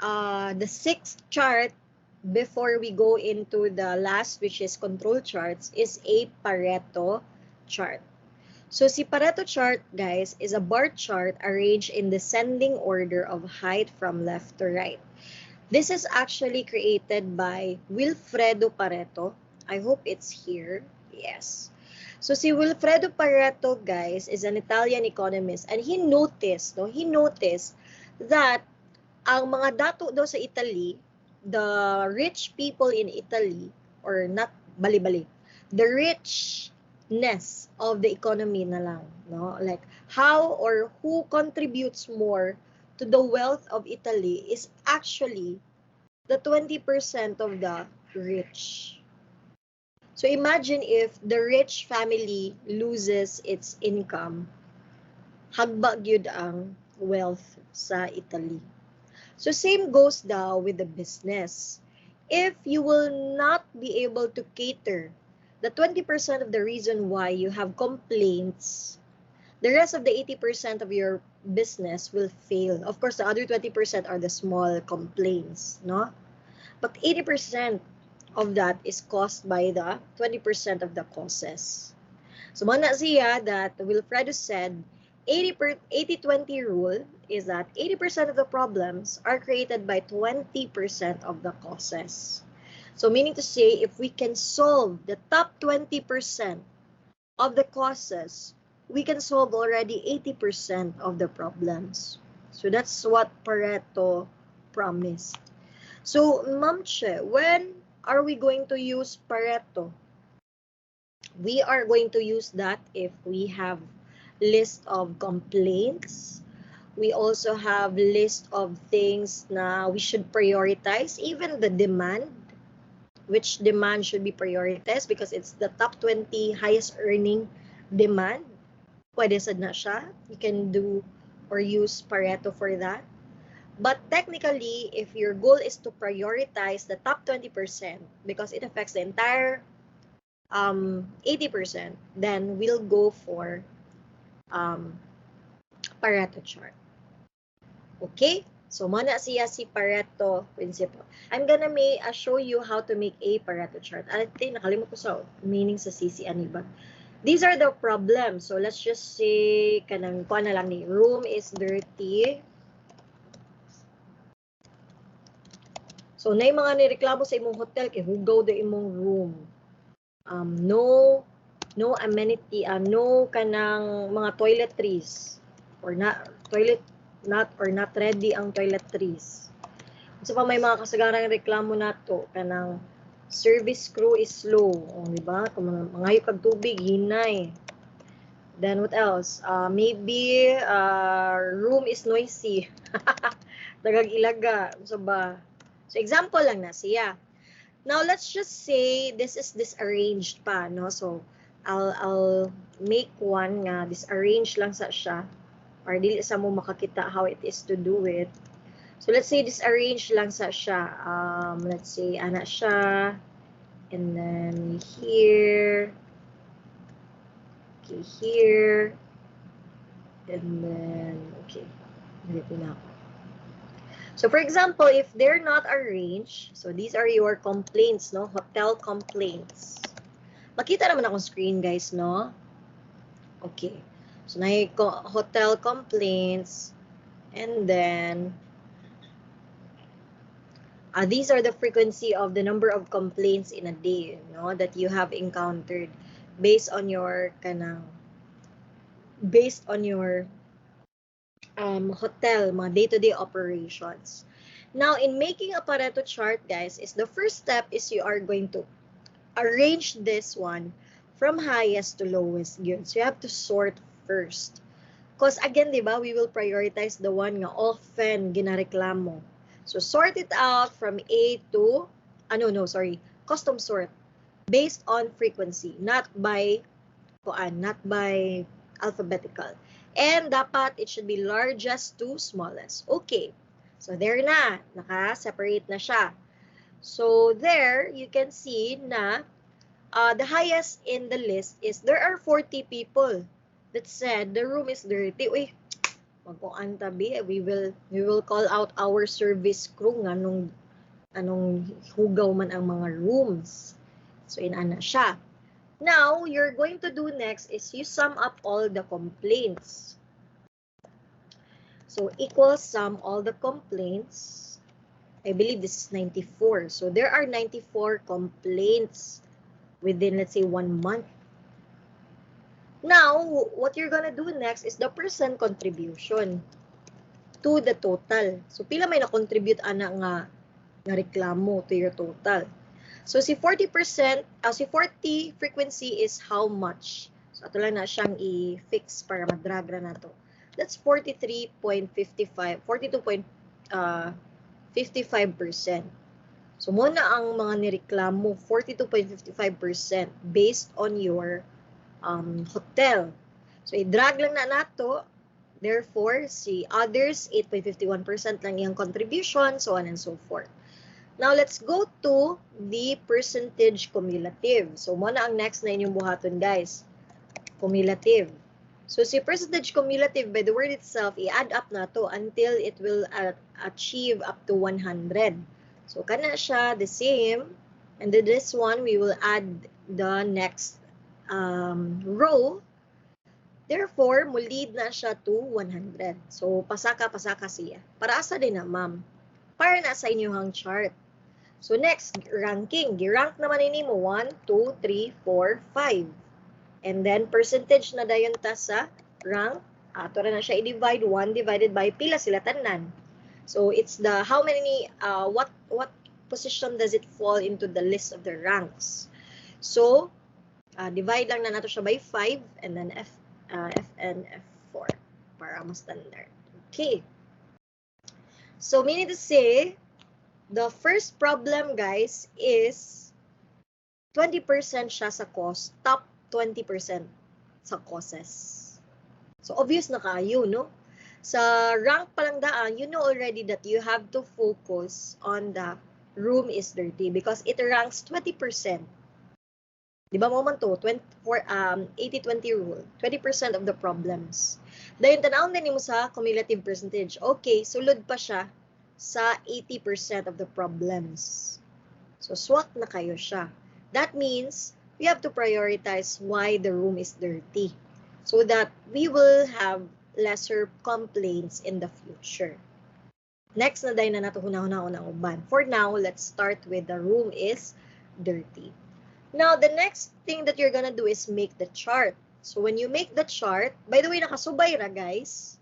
the sixth chart before we go into the last, which is control charts, is a Pareto chart. So si Pareto chart, guys, is a bar chart arranged in descending order of height from left to right. This is actually created by Wilfredo Pareto. I hope it's here. Yes. So si Wilfredo Pareto, guys, is an Italian economist, and he noticed that ang mga dato daw sa Italy, the rich people in Italy, or not bali-bali, the richness of the economy na lang, no? Like how or who contributes more to the wealth of Italy is actually the 20% of the rich. So imagine if the rich family loses its income, hagbag yun ang wealth sa Italy. So same goes daw with the business. If you will not be able to cater the 20% of the reason why you have complaints, the rest of the 80% of your business will fail. Of course, the other 20% are the small complaints, no? But 80% of that is caused by the 20% of the causes. So, mana siya that Wilfredo said, 80-20 rule is that 80% of the problems are created by 20% of the causes. So, meaning to say, if we can solve the top 20% of the causes, we can solve already 80% of the problems. So, that's what Pareto promised. So, Ma'am Che, when are we going to use Pareto? We are going to use that if we have list of complaints. We also have list of things na we should prioritize, even the demand, which demand should be prioritized because it's the top 20 highest earning demand. Pwede sad na siya. You can do or use Pareto for that. But technically, if your goal is to prioritize the top 20% because it affects the entire 80%, then we'll go for Pareto chart. Okay? So, mana siya si Pareto principle. I'm gonna show you how to make a Pareto chart. I think nakalimut ko sa meaning sa CC ani ba. These are the problems. So, let's just say, kanang kuha na lang ni, room is dirty. So, na yung mga nireklamo sa imong hotel, kay hugaw the imong room. No amenity, no kanang mga toiletries, or not ready ang toiletries. So, pa may mga kasagarang reklamo nato, kanang service crew is slow, di ba? Kung mga kag tubig, hinay. Then, what else? Maybe, room is noisy. Dagag ilaga, so ba? So, example lang na siya. Now, let's just say this is disarranged pa, no? So, I'll make one nga disarranged lang sa siya para dili sa mo makakita how it is to do it. So, let's say disarranged lang sa siya. Let's say, ana siya. And then, here. Okay, here. And then, okay. Dito na ako. So, for example, if they're not arranged, so these are your complaints, no? Hotel complaints. Makita naman akong screen, guys, no? Okay. So, hotel complaints. And then, these are the frequency of the number of complaints in a day, no? That you have encountered based on your, hotel, mga day-to-day operations. Now, in making a Pareto chart, guys, the first step is you are going to arrange this one from highest to lowest yun. So, you have to sort first. Because, again, di ba, we will prioritize the one nga often ginareklamo. So, sort it out from A to, custom sort. Based on frequency, not by alphabetical. And dapat it should be largest to smallest. Okay. So, there na. Naka-separate na siya. So, there, you can see na the highest in the list is there are 40 people that said the room is dirty. Uy, Magkuan tabi, we will call out our service crew nga anong hugaw man ang mga rooms. So inana siya. Now, you're going to do next is you sum up all the complaints. So equal sum all the complaints. I believe this is 94. So there are 94 complaints within, let's say, 1 month. Now, what you're gonna do next is the percent contribution to the total. So pila may na-contribute ana nga reklamo to your total. So si 40%, si 40 frequency is how much? So ato lang na siyang i-fix para madrag ra nato. That's 43.55, 42.55%. So muna ang mga nireklamo 42.55% based on your hotel. So i-drag lang na nato. Therefore, si others 8.51% lang yung contribution, so on and so forth. Now, let's go to the percentage cumulative. So, muna ang next na inyong buhaton, guys. Cumulative. So, si percentage cumulative, by the word itself, i-add up na to until it will achieve up to 100. So, kana siya, the same. And then this one, we will add the next row. Therefore, mulead na siya to 100. So, pasaka siya. Para asa din na, ma'am? Para na sa inyong chart. So, next, ranking. Girank naman ini mo 1, 2, 3, 4, 5. And then, percentage na dayon ta sa rank. Ato na siya i-divide 1 divided by pila sila tanan. So, it's the how many, what position does it fall into the list of the ranks. So, divide lang na nato siya by 5 and then Fn, F4 para mas standard. Okay. So, meaning to say, the first problem, guys, is 20% siya sa cost, top 20% sa causes. So, obvious na kayo, no? Sa rank pa lang daan, you know already that you have to focus on the room is dirty because it ranks 20%. Di ba mo man to? 80-20 rule. 20% of the problems. Dahil tanawin din mo sa cumulative percentage. Okay, sulod pa siya sa 80% of the problems. So, swak na kayo siya. That means, we have to prioritize why the room is dirty so that we will have lesser complaints in the future. Next na dahil na nato hunahunahon ang uban. For now, let's start with the room is dirty. Now, the next thing that you're gonna do is make the chart. So, when you make the chart, by the way, nakasubay ra, guys.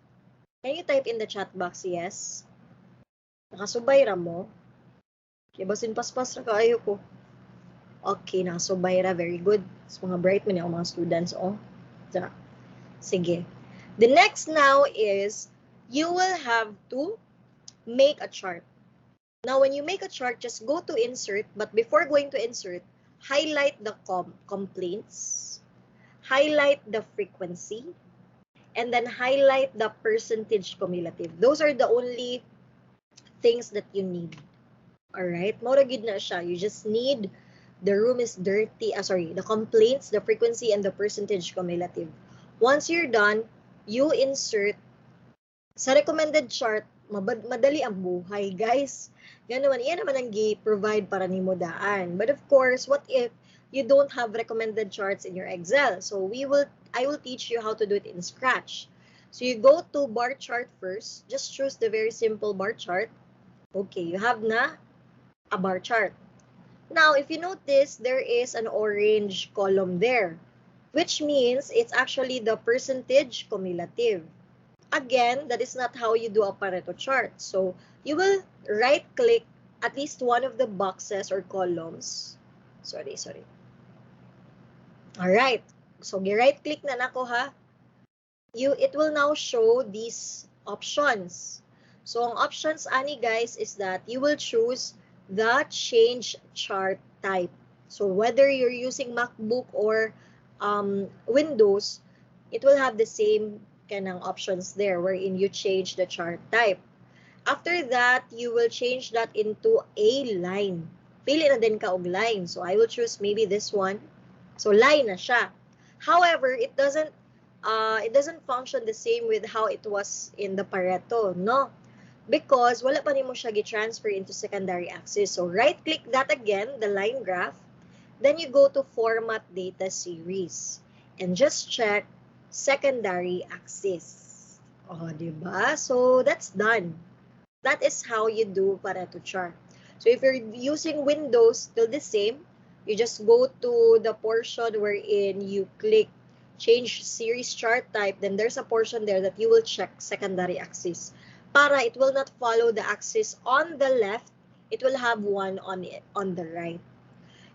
Can you type in the chat box, yes? Nakasubay ra mo? Okay, basin paspas ra kaayo ko. Okay, nakasubay ra, very good. So, mga bright mo niya mga students, oh. So, sige. The next now is, you will have to make a chart. Now, when you make a chart, just go to insert, but before going to insert, highlight the complaints, highlight the frequency, and then highlight the percentage cumulative. Those are the only things that you need. Alright? Mora gid na siya. You just need the room is dirty, the complaints, the frequency, and the percentage cumulative. Once you're done, you insert sa recommended chart, madali ang buhay, guys. Yan naman, iyan naman ang provide para ni mo daan. But of course, what if you don't have recommended charts in your Excel? So I will teach you how to do it in Scratch. So you go to bar chart first. Just choose the very simple bar chart. Okay, you have na a bar chart. Now, if you notice, there is an orange column there, which means it's actually the percentage cumulative. Again, that is not how you do a Pareto chart. So, you will right-click at least one of the boxes or columns. Sorry. Alright. So, right-click na nako ha. It will now show these options. So, ang options, ani guys, is that you will choose the change chart type. So, whether you're using MacBook or Windows, it will have the same kanang options there wherein you change the chart type. After that, you will change that into a line. Pili na din ka og line. So, I will choose maybe this one. So, line na siya. However, it doesn't it doesn't function the same with how it was in the Pareto, no? Because wala pa nimo siya gi-transfer into secondary axis. So right-click that again, the line graph. Then you go to Format Data Series. And just check secondary axis. Oh, diba? So that's done. That is how you do Pareto chart. So if you're using Windows, still the same. You just go to the portion wherein you click change series chart type, then there's a portion there that you will check secondary axis. Para it will not follow the axis on the left, it will have one on the right.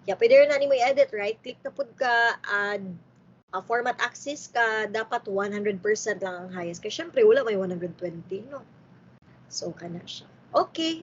Yeah, pwede rin na mo i-edit, right? Click na pud ka, add format axis ka, dapat 100% lang ang highest. Kasi syempre, wala may 120, no? So, kana siya. Okay.